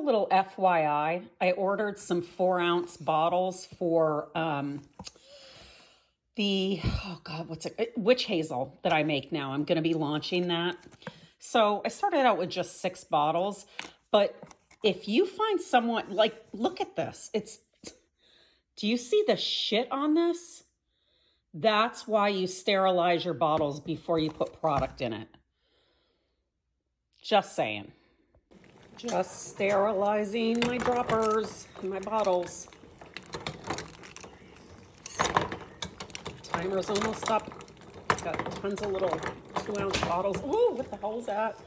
little FYI. I ordered some 4-ounce bottles for oh God, what's it? Witch hazel that I make now. I'm going to be launching that. So I started out with just 6 bottles, but if you find someone like, look at this. Do you see the shit on this? That's why you sterilize your bottles before you put product in it. Just saying. Just sterilizing my droppers and my bottles. Timer's almost up. Got tons of little 2-ounce bottles. Ooh, what the hell is that?